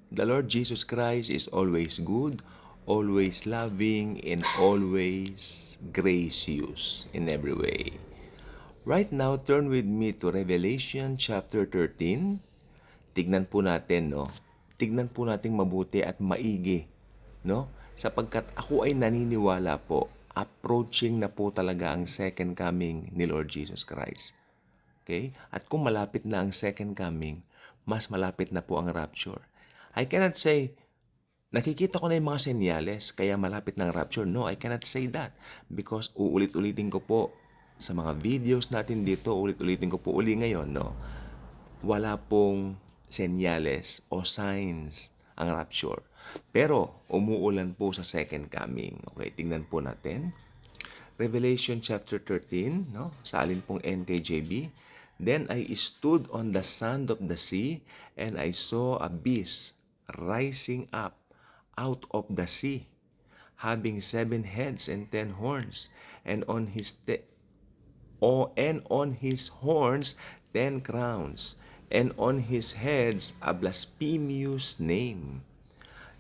The Lord Jesus Christ is always good, always loving, and always gracious in every way. Right now, turn with me to Revelation chapter 13. Tignan po natin, no? Tignan po natin mabuti at maigi, no? Sapagkat ako ay naniniwala po, approaching na po talaga ang second coming ni Lord Jesus Christ. Okay? At kung malapit na ang second coming, mas malapit na po ang rapture. I cannot say, nakikita ko na yung mga senyales, kaya malapit na ang rapture. No, I cannot say that. Because uulit-ulitin ko po sa mga videos natin dito, ulit-ulitin ko po uli ngayon, no? Wala pong senyales o signs ang rapture. Pero umuulan po sa second coming. Okay, tingnan po natin. Revelation chapter 13, no? Sa alin pong NKJV. Then I stood on the sand of the sea, and I saw a beast rising up out of the sea, having 7 heads and 10 horns, and on his horns 10 crowns, and on his heads a blasphemous name.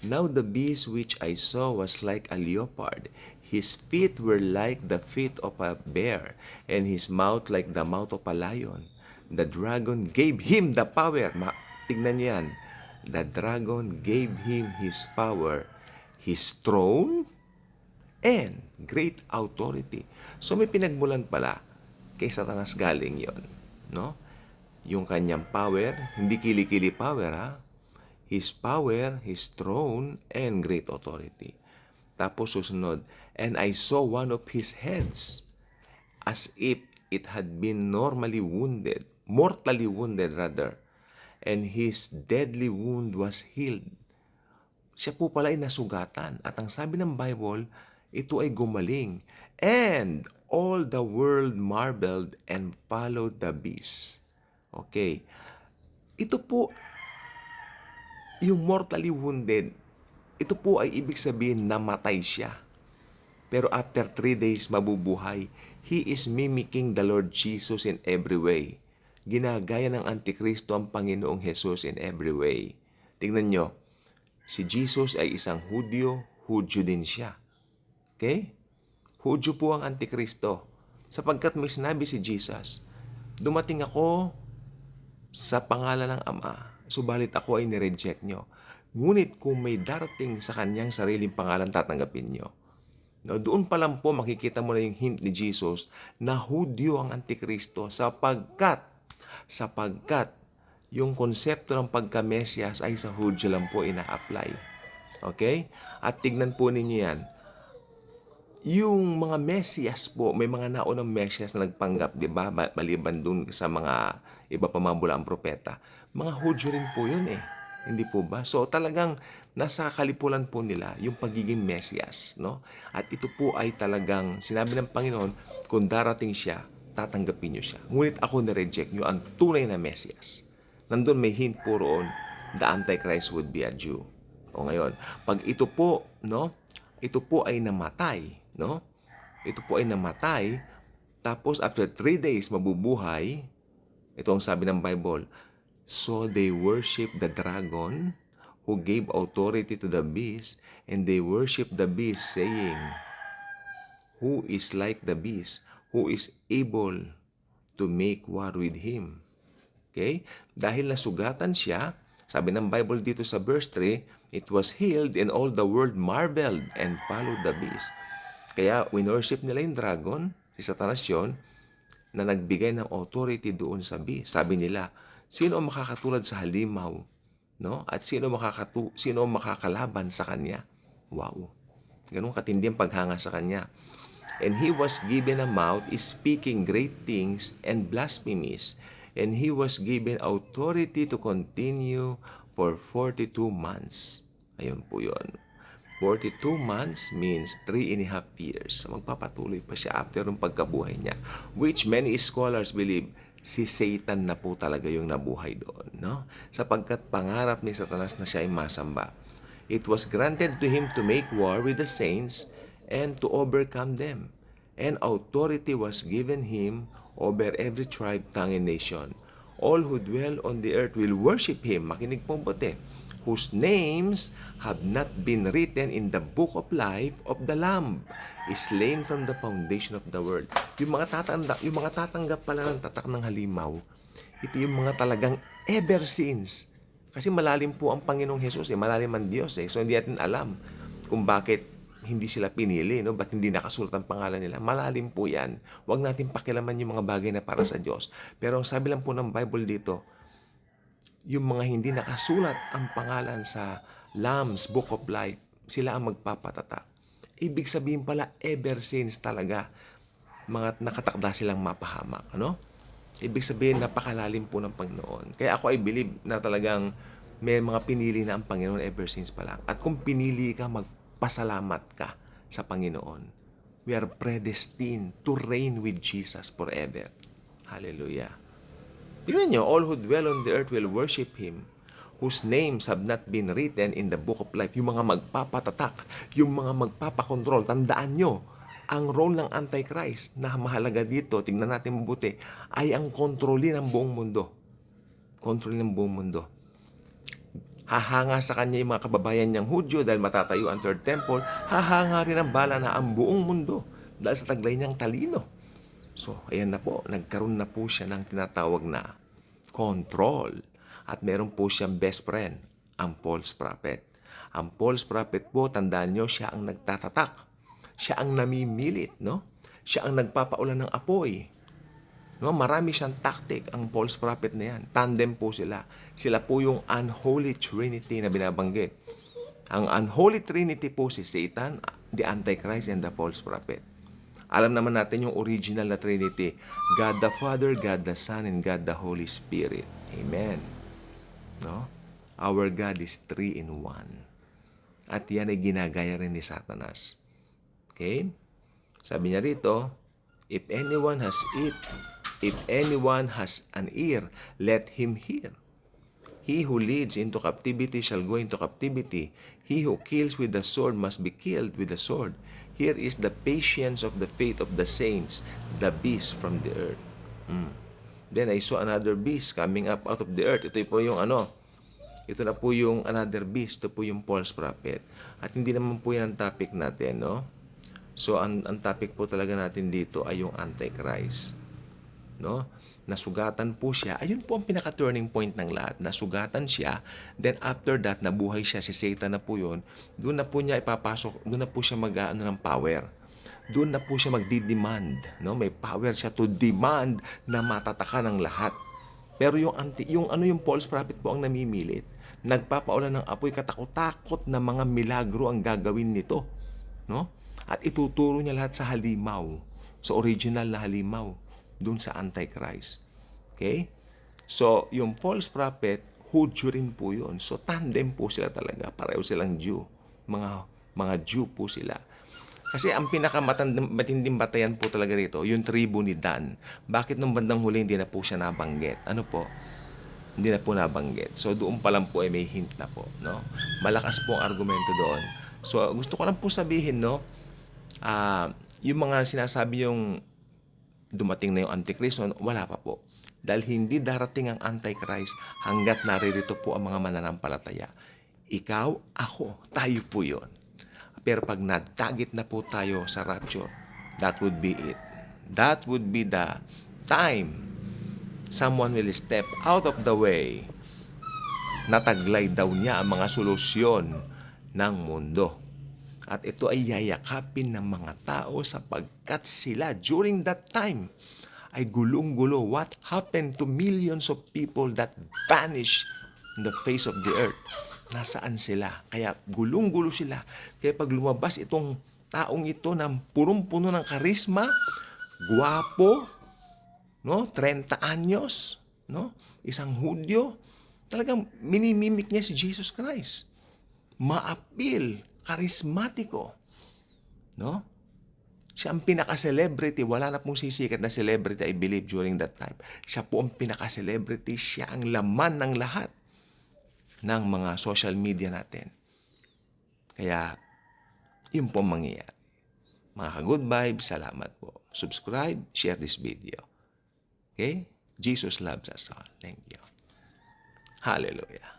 Now the beast which I saw was like a leopard. His feet were like the feet of a bear, and his mouth like the mouth of a lion. The dragon gave him the power. Tignan niyo yan. The dragon gave him his power, his throne, and great authority. So may pinagmulan pala kay Satanas galing yon, no? Yung kanyang power, hindi kili-kili power, ha? His power, his throne, and great authority. Tapos susunod, and I saw one of his heads as if it had been mortally wounded rather, and his deadly wound was healed. Siya po pala ay nasugatan, at ang sabi ng Bible, ito ay gumaling. And all the world marveled and followed the beast. Okay. Ito po, yung mortally wounded, ito po ay ibig sabihin namatay siya. Pero after 3 days mabubuhay. He is mimicking the Lord Jesus in every way. Ginagaya ng Antikristo ang Panginoong Jesus in every way. Tingnan nyo, si Jesus ay isang Hudyo din siya. Okay? Hudyo po ang Antikristo. Sapagkat may sinabi si Jesus, dumating ako sa pangalan ng Ama, subalit ako ay nireject nyo. Ngunit kung may darating sa kanyang sariling pangalan, tatanggapin nyo. No, doon pa lang po makikita mo na yung hint ni Jesus na Hudyo ang Antikristo sapagkat yung konsepto ng pagka-Mesyas ay sa Hudyo lang po ina-apply. Okay? At tignan po ninyo yan. Yung mga Mesyas po, may mga naunang Mesyas na nagpanggap, di ba? Maliban dun sa mga iba pa mga bulaang propeta. Mga Hudyo rin po yun eh. Hindi po ba? So talagang nasa kalipulan po nila yung pagiging Mesyas, no? At ito po ay talagang sinabi ng Panginoon, kung darating siya, tatanggapin niyo siya. Ngunit ako na-reject niyo ang tunay na Mesyas. Nandun may hint po roon, the Antichrist would be a Jew. O ngayon, pag ito po, no? Ito po ay namatay, no? Ito po ay namatay, tapos after 3 days mabubuhay. Ito ang sabi ng Bible. So they worship the dragon who gave authority to the beast, and they worship the beast, saying, who is like the beast, who is able to make war with him. Okay? Dahil nasugatan siya, sabi ng Bible dito sa verse 3, it was healed and all the world marveled and followed the beast. Kaya winorship nila yung dragon, si Satanas yun, na nagbigay ng authority doon sa beast. Sabi nila, sino ang makakatulad sa halimaw? No? At sino ang makakalaban sa kanya? Wow. Ganun katindi ang paghanga sa kanya. And he was given a mouth speaking great things and blasphemies. And he was given authority to continue for 42 months. Ayun po yun. 42 months means 3.5 years. So magpapatuloy pa siya after ng pagkabuhay niya. Which many scholars believe si Satan na po talaga yung nabuhay doon. No? Sapagkat pangarap ni Satanas na siya ay masamba. It was granted to him to make war with the saints and to overcome them. And authority was given him over every tribe, tongue, and nation. All who dwell on the earth will worship him. Makinig pong bote. whose names have not been written in the book of life of the Lamb, is slain from the foundation of the world. Yung mga tatanggap pala ng tatak ng halimaw, ito yung mga talagang ever since. Kasi malalim po ang Panginoong Hesus, malalim ang Diyos. So hindi natin alam kung bakit hindi sila pinili, no? Ba't hindi nakasulat ang pangalan nila? Malalim po yan. Huwag natin pakialaman yung mga bagay na para sa Diyos. Pero ang sabi lang po ng Bible dito, yung mga hindi nakasulat ang pangalan sa Lamb's Book of Life, sila ang magpapatatak. Ibig sabihin pala, ever since talaga, mga nakatakda silang mapahamak. Ano? Ibig sabihin, napakalalim po ng Panginoon. Kaya ako I believe na talagang may mga pinili na ang Panginoon ever since pa lang. At kung pinili ka, magpasalamat ka sa Panginoon. We are predestined to reign with Jesus forever. Hallelujah. Tingnan nyo, all who dwell on the earth will worship Him, whose names have not been written in the book of life. Yung mga magpapatatak, yung mga magpapakontrol, tandaan nyo, ang role ng Antichrist na mahalaga dito, tingnan natin mabuti, ay ang kontrolin ng buong mundo. Kontrolin ng buong mundo. Hahanga sa kanya yung mga kababayan niyang Hudyo dahil matatayo ang third temple. Hahanga rin ang bala na ang buong mundo dahil sa taglay niyang talino. So, ayan na po. Nagkaroon na po siya ng tinatawag na control. At meron po siyang best friend, ang false prophet. Ang false prophet po, tandaan nyo, siya ang nagtatatak. Siya ang namimilit, no? Siya ang nagpapaulan ng apoy. No, marami siyang tactic ang false prophet na yan. Tandem po sila. Sila po yung unholy trinity na binabanggit. Ang unholy trinity po si Satan, the Antichrist, and the false prophet. Alam naman natin yung original na trinity. God the Father, God the Son, and God the Holy Spirit. Amen. No? Our God is 3 in 1. At yan ay ginagaya rin ni Satanas. Okay? Sabi niya rito, if anyone has an ear, let him hear. He who leads into captivity shall go into captivity. He who kills with the sword must be killed with the sword. Here is the patience of the faith of the saints, the beast from the earth. Then I saw another beast coming up out of the earth. Ito po yung ito na po yung another beast. Ito po yung false prophet. At hindi naman po yan ang topic natin, no? So, ang topic po talaga natin dito ay yung Antichrist. No? Nasugatan po siya. Ayun po ang pinaka-turning point ng lahat. Nasugatan siya. Then after that, nabuhay siya. Si Satan na po yun. Doon na po niya ipapasok. Doon na po siya mag-ano ng power. Doon na po siya magdi-demand. No? May power siya to demand na matataka ng lahat. Pero yung false prophet po ang namimilit. Nagpapaulan ng apoy, katakot-takot na mga milagro ang gagawin nito. No? At ituturo niya lahat sa halimaw. Sa original na halimaw. Doon sa Antichrist. Okay? So, yung false prophet, Hudyo rin po yun. So, tandem po sila talaga. Pareho silang Jew. Mga Jew po sila. Kasi ang pinakamatinding batayan po talaga rito, yung tribu ni Dan. Bakit nung bandang huli hindi na po siya nabanggit? Ano po? Hindi na po nabanggit. So, doon pa lang po ay may hint na po. No? Malakas po ang argumento doon. So, gusto ko lang po sabihin, no? Yung mga sinasabi yung dumating na yung Antichrist, wala pa po. Dahil hindi darating ang Antichrist hanggat naririto po ang mga mananampalataya. Ikaw, ako, tayo po yon. Pero pag natagit na po tayo sa rapture, that would be it. That would be the time someone will step out of the way. Nataglay daw niya ang mga solusyon ng mundo. At ito ay yayakapin ng mga tao sapagkat sila during that time ay gulong-gulo. What happened to millions of people that vanished in the face of the earth? Nasaan sila? Kaya gulong-gulo sila. Kaya pag lumabas itong taong ito na punong-puno ng karisma, guwapo, no? 30 anyos, no? Isang Hudyo, talagang minimimik niya si Jesus Christ. Maapil, karismatiko, no? Siya ang pinaka-celebrity. Wala na pong sisikat na celebrity, I believe, during that time. Siya po ang pinaka-celebrity. Siya ang laman ng lahat ng mga social media natin. Kaya, yun po ang mangyayari. Mga ka-good vibes, salamat po. Subscribe, share this video. Okay? Jesus loves us all. Thank you. Hallelujah.